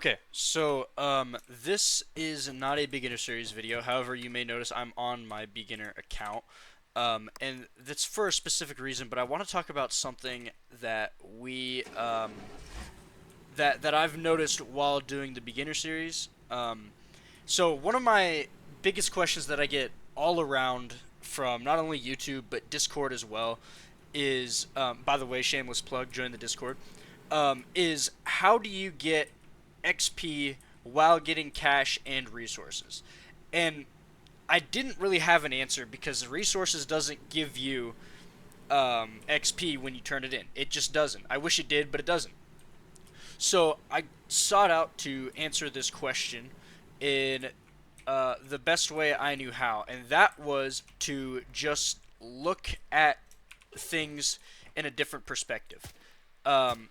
Okay, so this is not a beginner series video. However, you may notice I'm on my beginner account, and that's for a specific reason. But I want to talk about something that that I've noticed while doing the beginner series. So one of my biggest questions that I get all around from not only YouTube but Discord as well is, by the way, shameless plug, join the Discord. Is how do you get XP while getting cash and resources? And I didn't really have an answer because the resources doesn't give you XP when you turn it in. It just doesn't. I wish it did, but it doesn't. So I sought out to answer this question in the best way I knew how, and that was to just look at things in a different perspective. Um,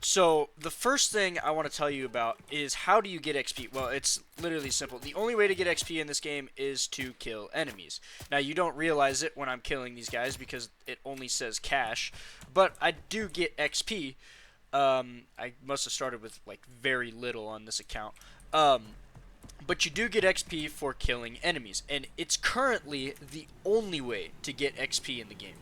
so the first thing I want to tell you about is how do you get XP? Well, it's literally simple. The only way to get XP in this game is to kill enemies. Now, you don't realize it when I'm killing these guys because it only says cash, but I do get XP. I must have started with like very little on this account. But you do get XP for killing enemies, and it's currently the only way to get XP in the game.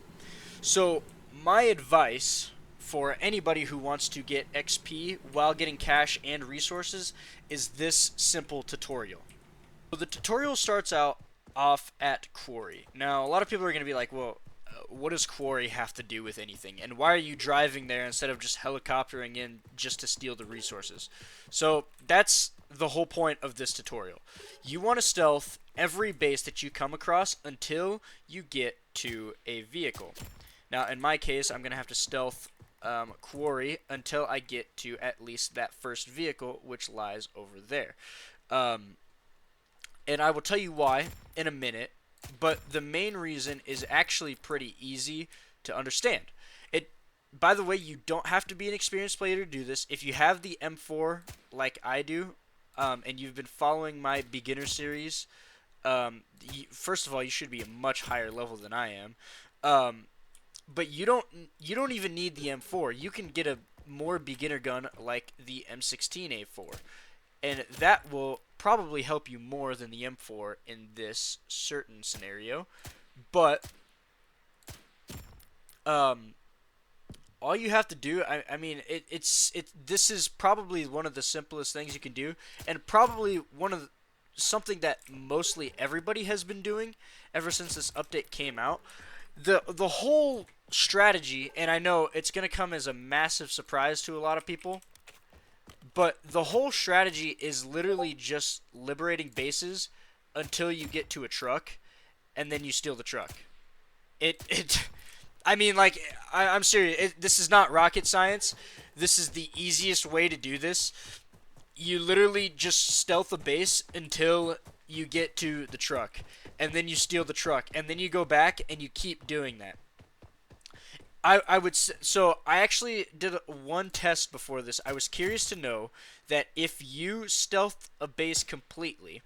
So, my advice for anybody who wants to get XP while getting cash and resources is this simple tutorial. So the tutorial starts out off at Quarry. Now, a lot of people are going to be like, well, what does Quarry have to do with anything? And why are you driving there instead of just helicoptering in just to steal the resources? So that's the whole point of this tutorial. You want to stealth every base that you come across until you get to a vehicle. Now, in my case, I'm going to have to stealth Quarry until I get to at least that first vehicle, which lies over there. And I will tell you why in a minute, but the main reason is actually pretty easy to understand. It, by the way, you don't have to be an experienced player to do this. If you have the M4 like I do, and you've been following my beginner series, first of all, you should be a much higher level than I am. But you don't even need the M4. You can get a more beginner gun like the M16A4, and that will probably help you more than the M4 in this certain scenario. But um, all you have to do, I mean, this is probably one of the simplest things you can do, and probably something that mostly everybody has been doing ever since this update came out. The whole strategy, and I know it's going to come as a massive surprise to a lot of people, but the whole strategy is literally just liberating bases until you get to a truck, and then you steal the truck. It I mean, like, I'm serious. This is not rocket science. This is the easiest way to do this. You literally just stealth a base until you get to the truck, and then you steal the truck, and then you go back and you keep doing that. I would so I actually did one test before this. I was curious to know that if you stealth a base completely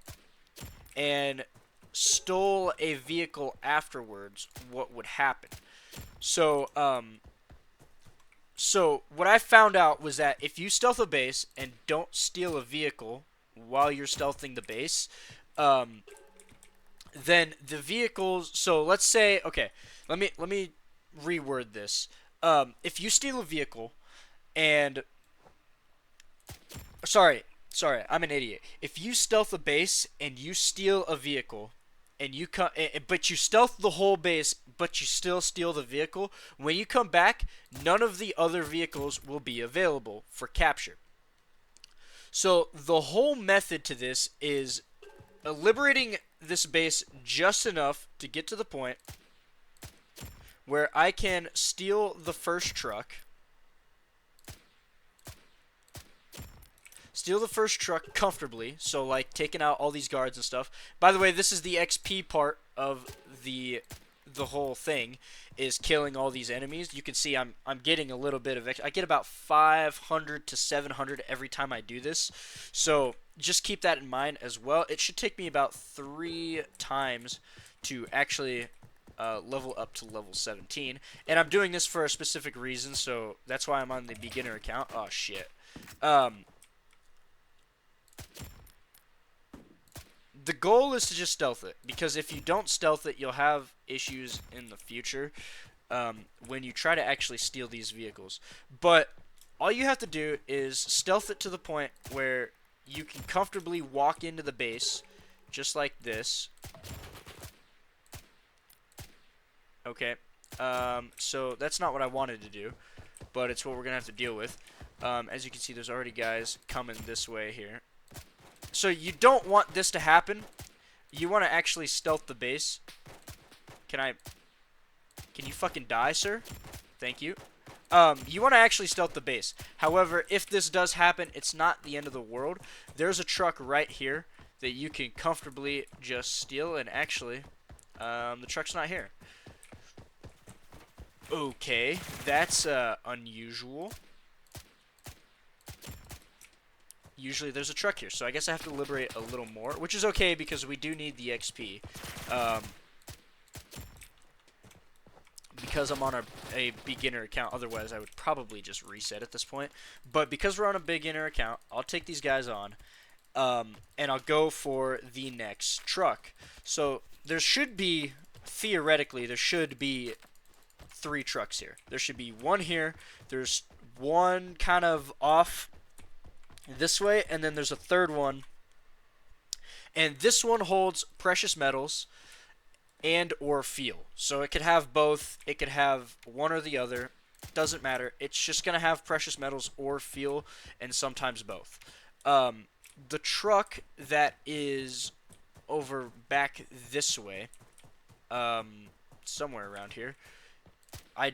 and stole a vehicle afterwards, what would happen? So so what I found out was that if you stealth a base and don't steal a vehicle while you're stealthing the base, um, then the vehicles. So let's say, okay, let me reword this. If you steal a vehicle and sorry, I'm an idiot. If you stealth a base and you steal a vehicle, and you come, but you stealth the whole base, but you still steal the vehicle, when you come back, none of the other vehicles will be available for capture. So the whole method to this is liberating this base just enough to get to the point where I can steal the first truck. Steal the first truck comfortably, so like taking out all these guards and stuff. By the way, this is the XP part of the whole thing, is killing all these enemies. You can see I'm getting a little bit of I get about 500 to 700 every time I do this. So just keep that in mind as well. It should take me about 3 times to actually level up to level 17. And I'm doing this for a specific reason, so that's why I'm on the beginner account. Oh shit. The goal is to just stealth it, because if you don't stealth it, you'll have issues in the future when you try to actually steal these vehicles. But all you have to do is stealth it to the point where you can comfortably walk into the base, just like this. Okay, so that's not what I wanted to do, but it's what we're going to have to deal with. As you can see, there's already guys coming this way here. So you don't want this to happen. You want to actually stealth the base. Can you fucking die, sir? Thank you. You want to actually stealth the base. However, if this does happen, it's not the end of the world. There's a truck right here that you can comfortably just steal, and actually, the truck's not here. Okay, that's unusual. Usually there's a truck here, so I guess I have to liberate a little more, which is okay because we do need the XP. Because I'm on a beginner account, otherwise I would probably just reset at this point. But because we're on a beginner account, I'll take these guys on, and I'll go for the next truck. So there should be, theoretically, there should be 3 trucks here. There should be one here, there's one kind of off this way, and then there's a third one. And this one holds precious metals and or fuel. So it could have both, it could have one or the other, doesn't matter. It's just going to have precious metals or fuel, and sometimes both. The truck that is over back this way, somewhere around here, I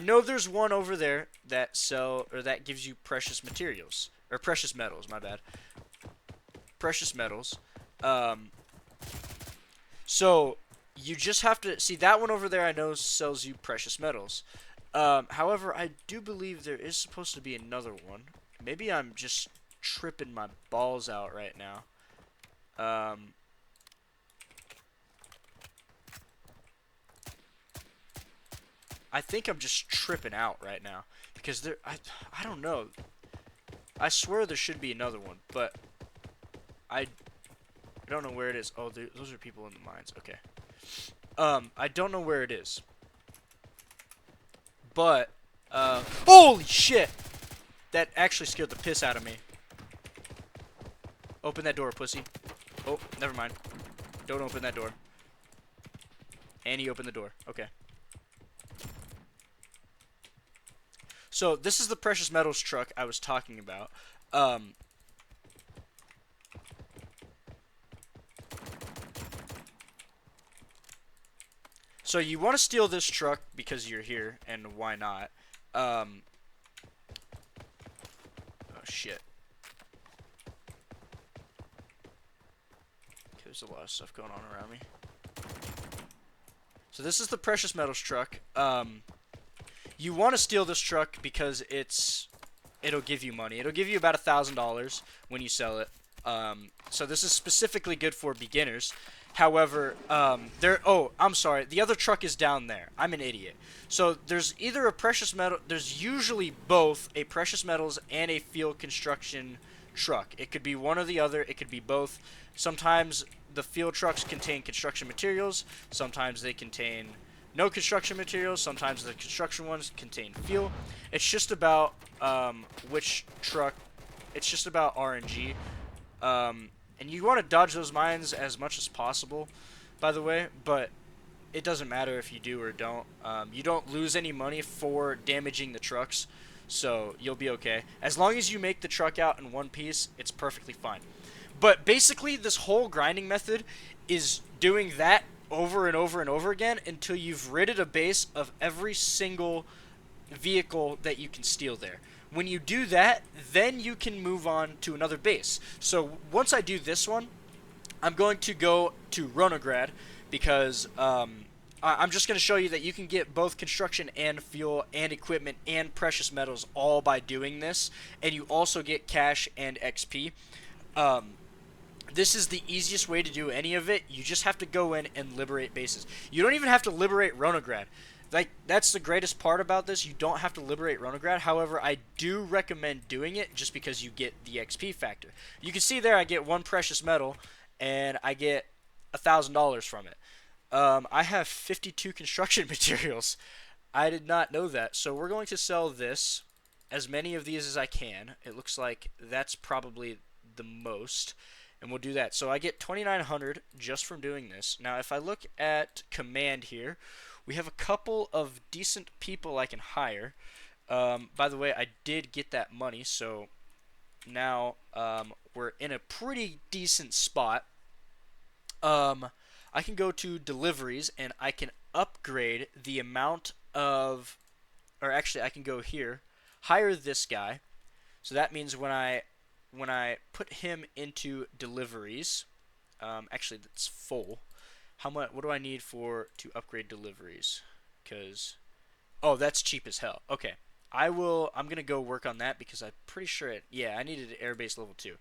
know there's one over there that that gives you precious materials, or precious metals, my bad. Precious metals. So you just have to see that one over there. I know sells you precious metals. However, I do believe there is supposed to be another one. Maybe I'm just tripping my balls out right now. I think I'm just tripping out right now because I don't know. I swear there should be another one, but I don't know where it is. Oh, those are people in the mines. Okay. I don't know where it is. But holy shit! That actually scared the piss out of me. Open that door, pussy. Oh, never mind. Don't open that door. And he opened the door. Okay. So this is the precious metals truck I was talking about. So you want to steal this truck because you're here, and why not? Oh shit. Okay, there's a lot of stuff going on around me. So this is the precious metals truck. You want to steal this truck because it'll give you money. It'll give you about $1,000 when you sell it. So this is specifically good for beginners. However, oh, I'm sorry. The other truck is down there. I'm an idiot. So there's either a precious metal. There's usually both a precious metals and a field construction truck. It could be one or the other. It could be both. Sometimes the field trucks contain construction materials. Sometimes they contain no construction materials. Sometimes the construction ones contain fuel. It's just about which truck. It's just about RNG. And you want to dodge those mines as much as possible, by the way, but it doesn't matter if you do or don't. You don't lose any money for damaging the trucks, so you'll be okay. As long as you make the truck out in one piece, it's perfectly fine. But basically, this whole grinding method is doing that over and over and over again until you've ridded a base of every single vehicle that you can steal there. When you do that, then you can move on to another base. So once I do this one, I'm going to go to Ronograd because I'm just going to show you that you can get both construction and fuel and equipment and precious metals all by doing this. And you also get cash and XP. This is the easiest way to do any of it. You just have to go in and liberate bases. You don't even have to liberate Ronograd. like that's the greatest part about this. You don't have to liberate Ronograd. However, I do recommend doing it just because you get the XP factor. You can see there I get 1 precious metal, and I get $1,000 from it. I have 52 construction materials. I did not know that. So we're going to sell this, as many of these as I can. It looks like that's probably the most. And we'll do that. So I get 2,900 just from doing this. Now, if I look at command here, we have a couple of decent people I can hire. By the way, I did get that money, so now we're in a pretty decent spot. I can go to deliveries and I can upgrade the amount of, or actually I can go here, hire this guy. So that means when I put him into deliveries, actually that's full. How much? What do I need to upgrade deliveries? Because oh, that's cheap as hell. Okay, I'm gonna go work on that because I'm pretty sure it. Yeah, I needed airbase level 2,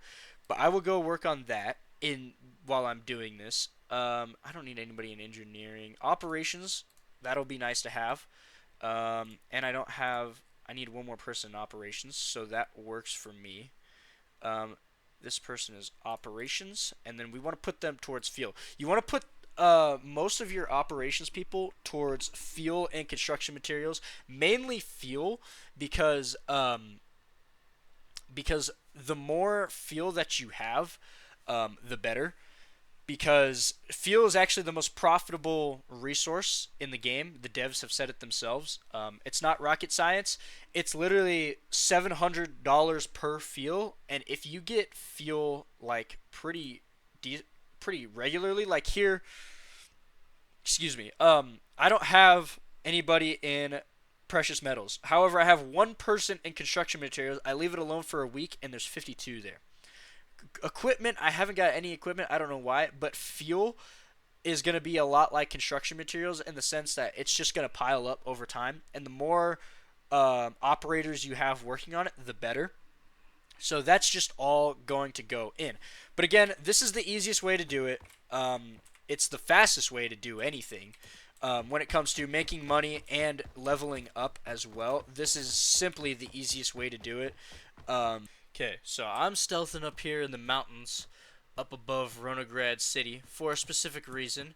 but I will go work on that in while I'm doing this. I don't need anybody in engineering, operations. That'll be nice to have. And I don't have. I need one more person in operations, so that works for me. Um, this person is operations, and then we want to put them towards fuel. You want to put most of your operations people towards fuel and construction materials, mainly fuel, because the more fuel that you have, the better. Because fuel is actually the most profitable resource in the game. The devs have said it themselves. It's not rocket science. It's literally $700 per fuel, and if you get fuel like pretty regularly, like here, excuse me, I don't have anybody in precious metals. However, I have one person in construction materials. I leave it alone for a week, and there's 52 there. Equipment, I haven't got any equipment. I don't know why, but fuel is going to be a lot like construction materials in the sense that it's just going to pile up over time, and the more operators you have working on it, the better. So that's just all going to go in. But again, this is the easiest way to do it. It's the fastest way to do anything. When it comes to making money and leveling up as well, this is simply the easiest way to do it. Okay, so I'm stealthing up here in the mountains up above Ronograd City for a specific reason.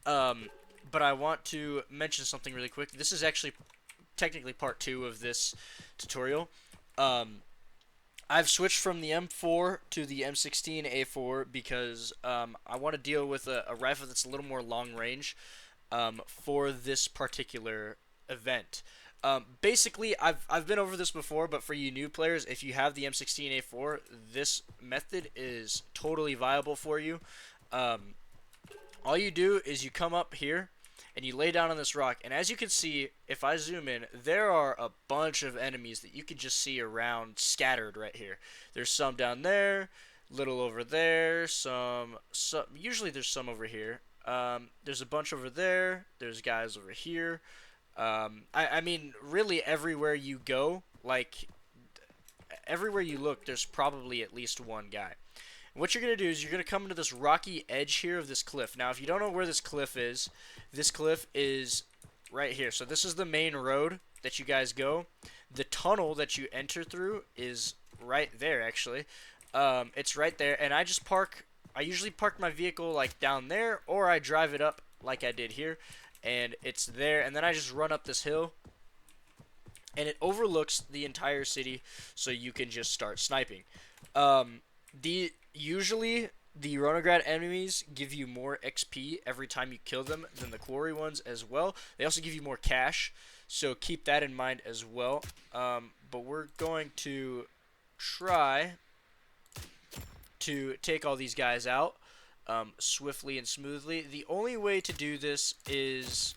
But I want to mention something really quick. This is actually technically part 2 of this tutorial. I've switched from the M4 to the M16A4 because I want to deal with a rifle that's a little more long range for this particular event. Basically, I've been over this before, but for you new players, if you have the M16A4, this method is totally viable for you. All you do is you come up here and you lay down on this rock, and as you can see, if I zoom in, there are a bunch of enemies that you can just see around scattered right here. There's some down there, little over there, some usually there's some over here. There's a bunch over there, there's guys over here. I mean, really everywhere you go, like, everywhere you look, there's probably at least one guy. And what you're going to do is you're going to come into this rocky edge here of this cliff. Now, if you don't know where this cliff is right here. So this is the main road that you guys go. The tunnel that you enter through is right there, actually. It's right there, and I usually park my vehicle, like, down there, or I drive it up like I did here. And it's there, and then I just run up this hill, and it overlooks the entire city, so you can just start sniping. Usually the Ronograd enemies give you more XP every time you kill them than the quarry ones as well. They also give you more cash, so keep that in mind as well. But we're going to try to take all these guys out swiftly and smoothly. The only way to do this is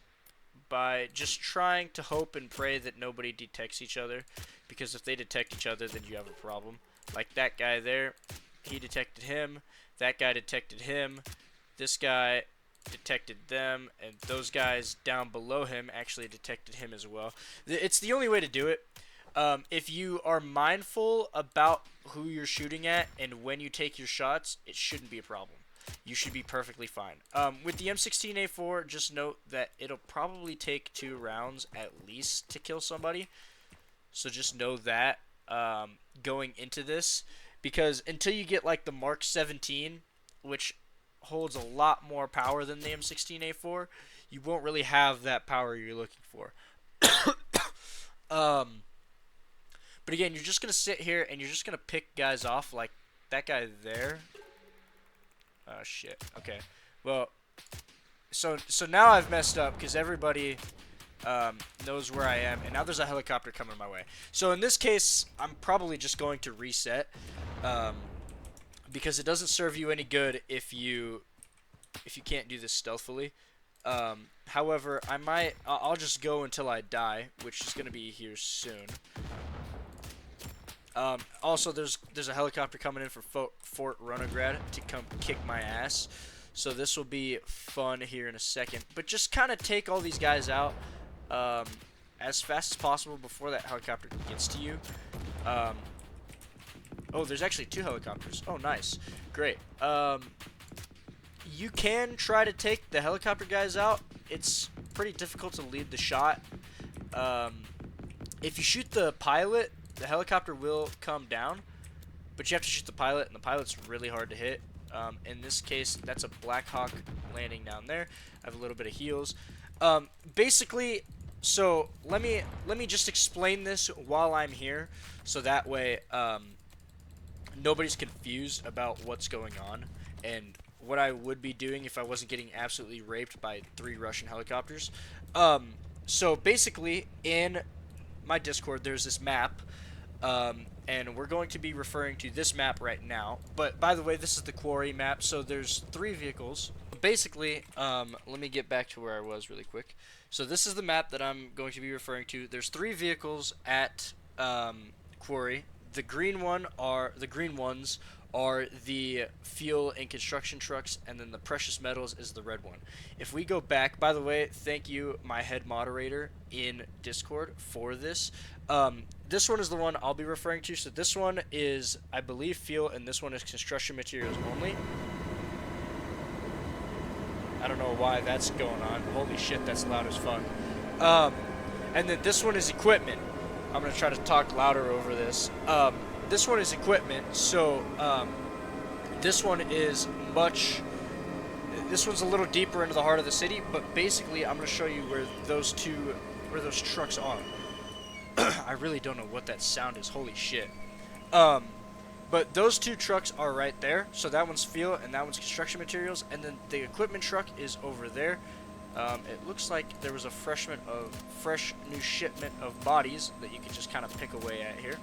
by just trying to hope and pray that nobody detects each other, because if they detect each other, then you have a problem. Like that guy there, he detected him, that guy detected him, this guy detected them, and those guys down below him actually detected him as well. It's the only way to do it. If you are mindful about who you're shooting at and when you take your shots, it shouldn't be a problem. you should be perfectly fine. With the M16A4, just note that it'll probably take 2 rounds at least to kill somebody. So just know that going into this, because until you get like the Mark 17, which holds a lot more power than the M16A4, you won't really have that power you're looking for. But again, you're just gonna sit here and you're just gonna pick guys off like that guy there. Oh shit. Okay. Well, so now I've messed up because everybody knows where I am, and now there's a helicopter coming my way. So in this case, I'm probably just going to reset, because it doesn't serve you any good if you can't do this stealthily. However, I'll just go until I die, which is gonna be here soon. Also, there's a helicopter coming in from Fort Ronograd to come kick my ass. So this will be fun here in a second. But just kind of take all these guys out as fast as possible before that helicopter gets to you. Oh, there's actually 2 helicopters. Oh, nice. Great. You can try to take the helicopter guys out. It's pretty difficult to lead the shot. If you shoot the pilot, the helicopter will come down, but you have to shoot the pilot, and the pilot's really hard to hit. In this case, that's a Blackhawk landing down there. I have a little bit of heals. Basically, so let me just explain this while I'm here, so that way nobody's confused about what's going on and what I would be doing if I wasn't getting absolutely raped by 3 Russian helicopters. So basically, in my Discord, there's this map. And we're going to be referring to this map right now. But by the way, this is the quarry map, so there's 3 vehicles. Basically, let me get back to where I was really quick. So this is the map that I'm going to be referring to. There's 3 vehicles at quarry. The green ones are the fuel and construction trucks, and then the precious metals is the red one. If we go back, by the way, thank you, my head moderator in Discord, for this. This one is the one I'll be referring to. So this one is, I believe, fuel, and this one is construction materials only. I don't know why that's going on. Holy shit, that's loud as fuck. And then this one is equipment. I'm going to try to talk louder over this. This one is equipment, so this one is this one's a little deeper into the heart of the city, but basically I'm going to show you where those trucks are. I really don't know what that sound is. Holy shit. But those 2 trucks are right there. So that one's fuel and that one's construction materials. And then the equipment truck is over there. It looks like there was a fresh new shipment of bodies that you can just kind of pick away at here.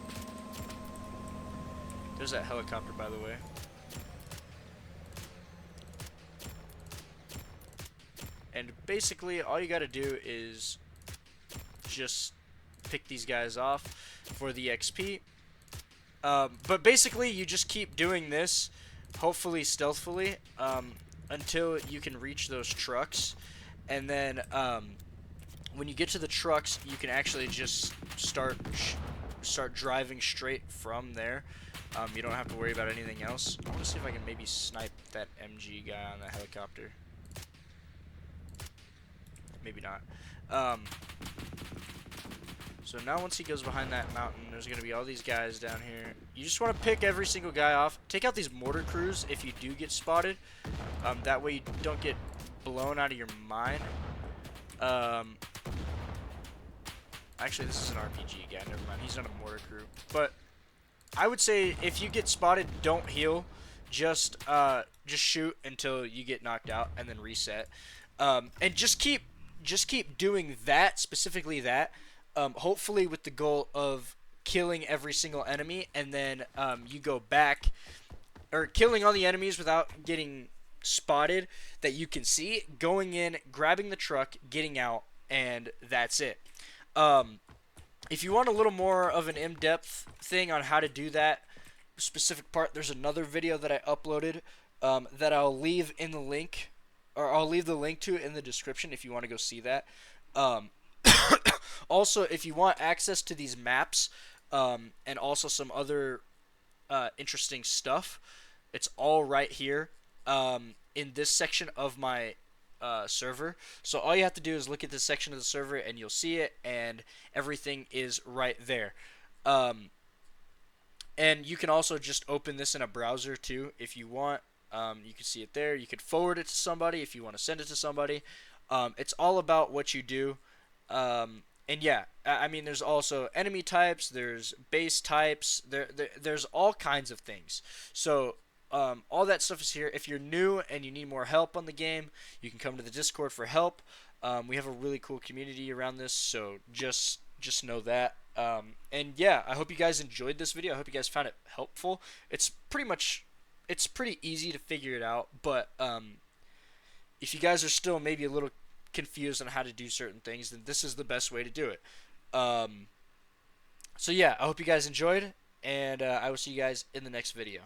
There's that helicopter, by the way. And basically, all you gotta do is just pick these guys off for the XP. But basically, you just keep doing this, hopefully stealthily, until you can reach those trucks. And then, when you get to the trucks, you can actually just start driving straight from there. You don't have to worry about anything else. I want to see if I can maybe snipe that MG guy on the helicopter. Maybe not. So now once he goes behind that mountain, there's going to be all these guys down here. You just want to pick every single guy off. Take out these mortar crews if you do get spotted. That way you don't get blown out of your mind. Actually, this is an RPG guy. Never mind. He's not a mortar crew. But I would say if you get spotted, don't heal. Just shoot until you get knocked out and then reset. And just keep doing that, specifically that. Hopefully with the goal of killing every single enemy, and then you go back, or killing all the enemies without getting spotted that you can see, going in, grabbing the truck, getting out, and that's it. If you want a little more of an in-depth thing on how to do that specific part, there's another video that I uploaded that I'll leave in the link, or I'll leave the link to it in the description if you want to go see that. Also, if you want access to these maps, and also some other interesting stuff, it's all right here in this section of my server. So all you have to do is look at this section of the server and you'll see it, and everything is right there. Um, and you can also just open this in a browser too if you want. You can see it there. You could forward it to somebody if you want to send it to somebody. It's all about what you do. And yeah, I mean, there's also enemy types, there's base types, there's all kinds of things. So all that stuff is here. If you're new and you need more help on the game, you can come to the Discord for help. We have a really cool community around this, so just know that. And yeah, I hope you guys enjoyed this video. I hope you guys found it helpful. It's pretty easy to figure it out, but if you guys are still maybe a little confused on how to do certain things, then this is the best way to do it. Um, so yeah, I hope you guys enjoyed, and I will see you guys in the next video.